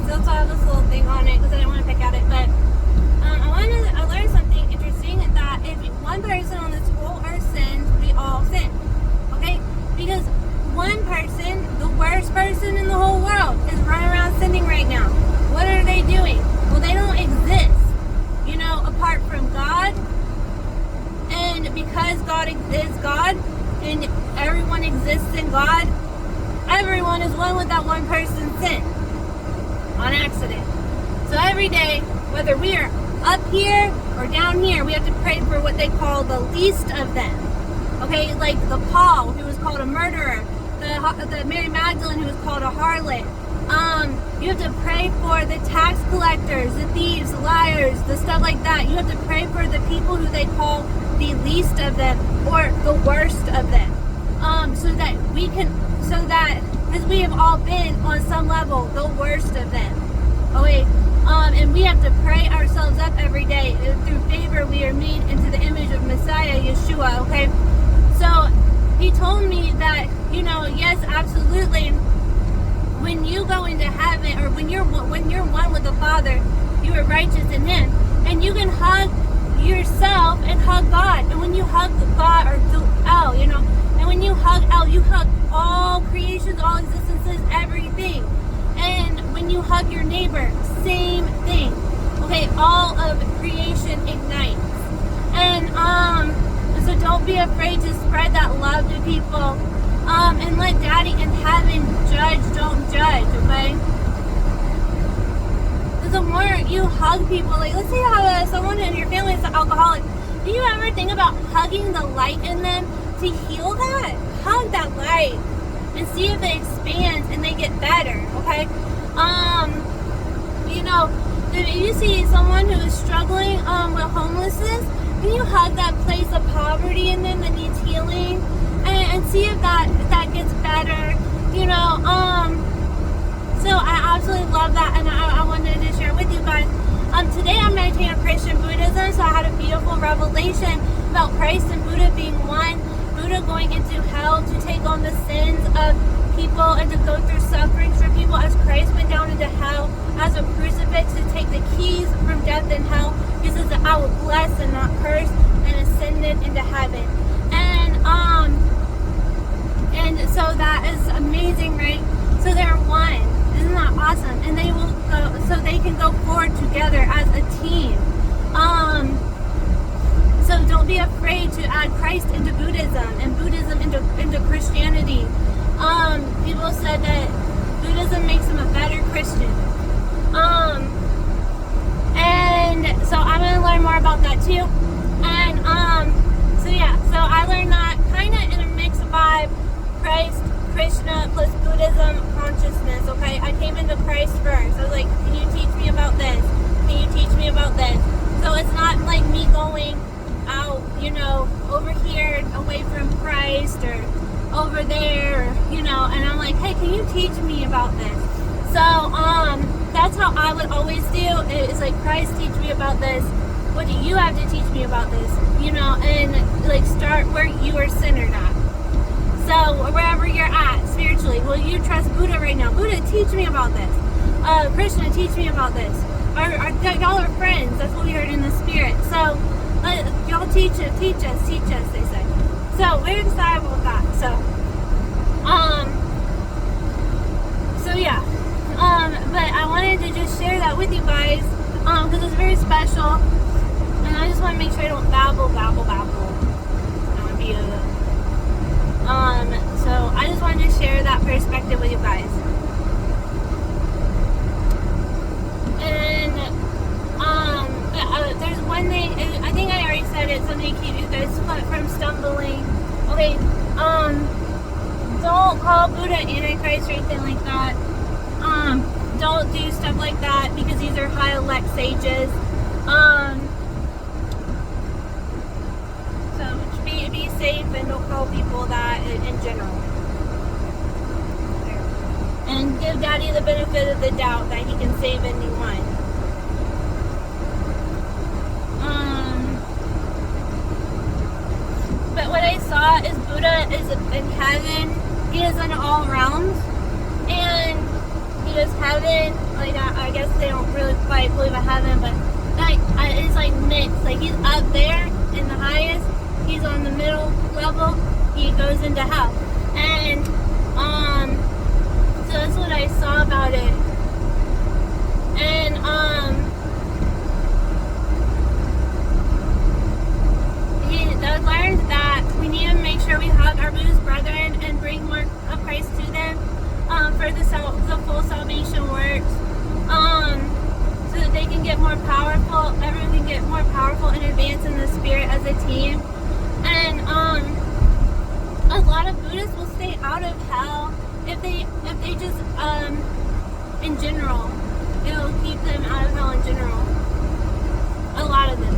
still have this little thing on it because I didn't want to pick at it. But I learned something interesting, that if one person on this whole earth sins, we all sin. Okay? Because one person, the worst person in the whole world, is running around sinning right now. What are they doing? Well, they don't exist, apart from God. And because God is God, and everyone exists in God, everyone is one with that one person's sin on accident. So every day, whether we are up here or down here, we have to pray for what they call the least of them. Okay, like the Paul, who was called a murderer, the Mary Magdalene, who was called a harlot. You have to pray for the tax collectors, the thieves, the liars, the stuff like that. You have to pray for the people who they call the least of them, or the worst of them. Because we have all been on some level the worst of them. Okay, and we have to pray ourselves up every day. Through favor, we are made into the image of Messiah, Yeshua. Okay, so he told me that, yes, absolutely. When you go into heaven, or when you're one with the Father, you are righteous in Him, and you can hug yourself and hug God. And when you hug God, or El, and when you hug El, you hug all creations, all existences, everything. And when you hug your neighbor, same thing. Okay, all of creation ignites. And so don't be afraid to spread that love to people. And let Daddy in heaven judge, don't judge, okay? Because the more you hug people, like, let's say you have someone in your family that's an alcoholic. Do you ever think about hugging the light in them to heal that? Hug that light and see if it expands and they get better, okay? If you see someone who is struggling with homelessness, can you hug that place of poverty in them that needs healing and see if that gets better? So I absolutely love that, and I wanted to share with you guys. Today I'm meditating on Christian Buddhism, so I had a beautiful revelation about Christ and Buddha being one. Buddha going into hell to take on the sins of people and to go through sufferings for people, as Christ went down into hell as a crucifix to take the keys from death and hell. He says that I will bless and not curse, and ascended into heaven. And so that is amazing, right? So they're one. Isn't that awesome? And they will go, so they can go forward together as a team. So don't be afraid to add Christ into Buddhism and Buddhism into Christianity. People said that Buddhism makes them a better Christian. And so I'm going to learn more about that too. And so I learned that kind of in a mixed vibe, Christ, Krishna plus Buddhism consciousness. Okay, I came into Christ first. I was like, can you teach me about this? Can you teach me about this? So it's not like me going out, over here away from Christ, or over there, and I'm like, hey, can you teach me about this? So that's how I would always do. It's like, Christ, teach me about this. What do you have to teach me about this? And like start where you are centered at. So wherever you're at spiritually, will you trust Buddha right now? Buddha, teach me about this. Krishna, teach me about this. Y'all are friends. That's what we heard in the spirit. So y'all teach us, they say. So we're excited about that. But I wanted to just share that with you guys, because it's very special, and I just want to make sure I don't babble. That would be so I just wanted to share that perspective with you guys. And there's one thing, I think I already said it, something to keep you guys from stumbling. Okay, don't call Buddha Antichrist or anything like that. Don't do stuff like that, because these are high elect sages. So be safe and don't call people that in general. And give Daddy the benefit of the doubt that he can save anyone. But what I saw is Buddha is in heaven. He is in all realms, and this heaven. Like I guess they don't really quite believe in heaven, but like it's like mixed. Like he's up there in the highest, he's on the middle level, he goes into hell. And so that's what I saw about it. And I learned that we need to make sure we hug our Buddhist brethren and bring more of Christ to them for the full salvation works, so that they can get more powerful, everyone can get more powerful and advance in the spirit as a team. And a lot of Buddhists will stay out of hell if they just in general, it'll keep them out of hell in general. A lot of them.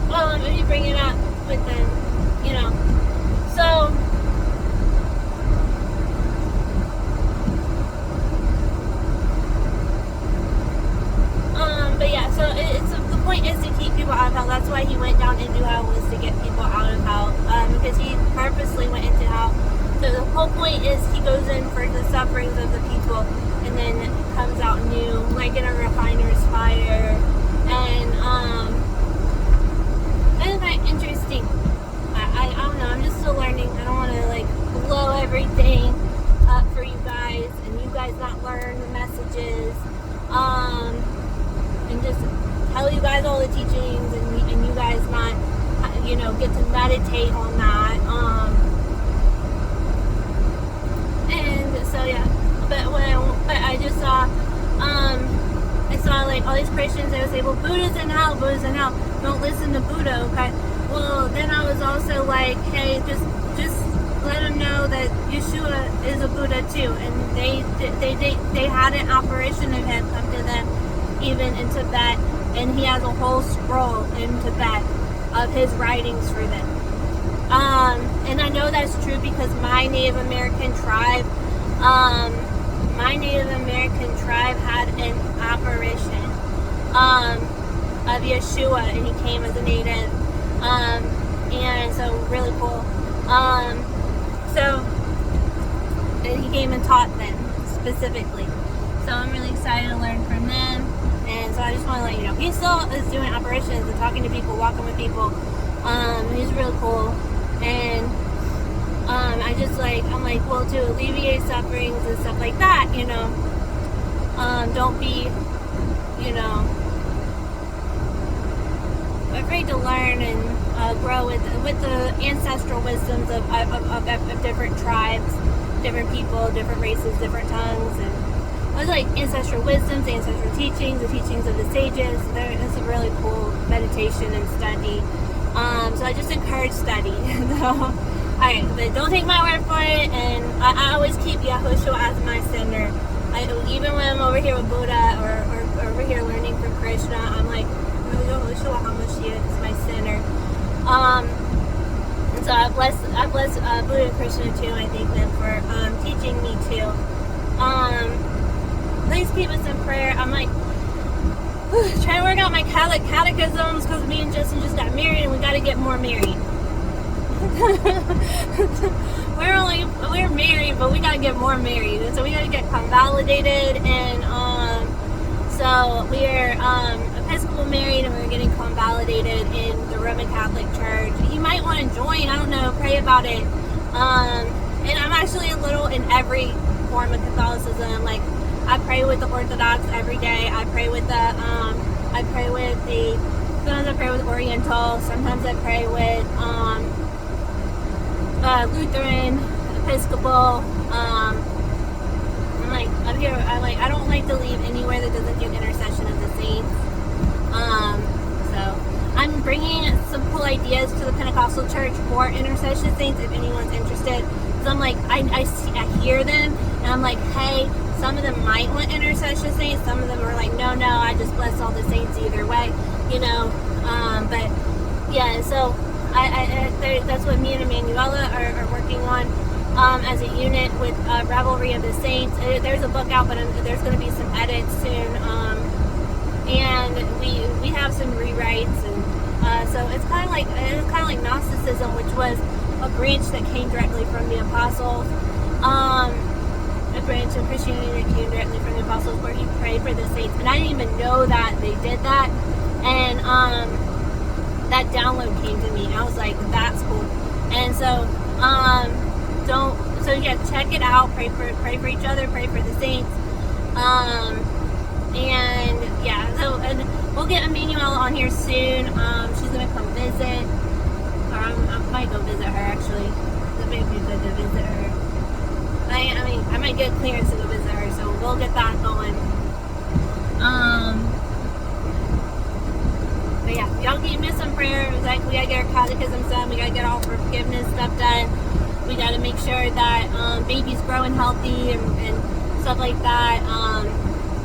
Well, if you bring it up with them, you know. So, but yeah, so the point is to keep people out of hell. That's why he went down into hell, was to get people out of hell, because he purposely went into hell. So the whole point is he goes in for the sufferings of the people, and then it comes out new, like in a refiner's fire. And it's kind of interesting. I don't know, I'm just still learning. I don't want to like blow everything up for you guys, and you guys not learn the messages, and just tell you guys all the teachings, and you guys not, you know, get to meditate on that. And so yeah, but I just saw, I saw like all these Christians, they would say, well, Buddha's in hell, don't listen to Buddha, okay? Well, then I was also like, hey, just let them know that Yeshua is a Buddha too, and they had an apparition of him come to them, even in Tibet, and he has a whole scroll in Tibet of his writings for them. And I know that's true because my Native American tribe had an apparition of Yeshua, and he came as a native, and so really cool. And he came and taught them specifically. So I'm really excited to learn from them, and so I just want to let you know he still is doing apparitions and talking to people, walking with people. He's really cool, and I'm like, well, to alleviate sufferings and stuff like that, you know, don't be, you know, afraid to learn and grow with the ancestral wisdoms of different tribes, different people, different races, different tongues, and I was like ancestral wisdoms, ancestral teachings, the teachings of the sages. It's a really cool meditation and study. So I just encourage study. Alright, but don't take my word for it, and I always keep Yahushua as my center. Even when I'm over here with Buddha or over here learning from Krishna, I'm like, Yahushua HaMashiach is my center. And so I bless Buddha and Krishna too. I thank them for teaching me too. Please keep us in prayer. I'm like trying to work out my Catholic catechisms because me and Justin just got married, and we got to get more married. We're married, but we gotta get more married, and so we gotta get convalidated, and so we're Episcopal married, and we're getting convalidated in the Roman Catholic Church. You might want to join. I don't know. Pray about it. And I'm actually a little in every form of Catholicism. Like I pray with the Orthodox every day. I pray with sometimes I pray with Oriental. Sometimes I pray with Lutheran, Episcopal. I'm like up here. I don't like to leave anywhere that doesn't do intercession of the saints. So I'm bringing some cool ideas to the Pentecostal Church for intercession saints if anyone's interested. Because I'm like I hear them, and I'm like, hey, some of them might want intercession saints. Some of them are like, no, I just bless all the saints either way, you know. But yeah, so. That's what me and Emanuela are working on as a unit with Revelry of the Saints. There's a book out, but there's going to be some edits soon, and we have some rewrites, and so it's kind of like Gnosticism, which was a branch that came directly from the apostles, a branch of Christianity that came directly from the apostles where he prayed for the saints. And I didn't even know that they did that. And that download came to me. And I was like, that's cool. And so, check it out. Pray for each other. Pray for the saints. And yeah, and we'll get Emmanuel on here soon. She's gonna come visit, or I might go visit her actually. It may be good to visit her. I might get clearance to go visit her, so we'll get that going. But yeah, y'all keep me some prayers. Like, we gotta get our catechisms done. We gotta get all forgiveness stuff done. We gotta make sure that baby's growing healthy and stuff like that.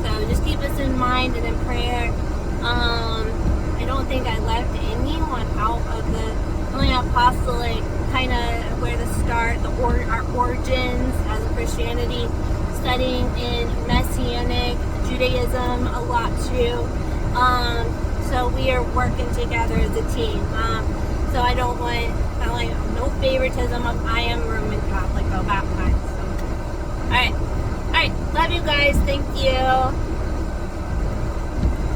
So just keep us in mind and in prayer. I don't think I left anyone out of the only apostolic kind of where to start our origins as a Christianity, studying in Messianic Judaism a lot too. So we are working together as a team. So I don't want no favoritism of I am Roman Catholic or baptized. So. All right. Love you guys. Thank you.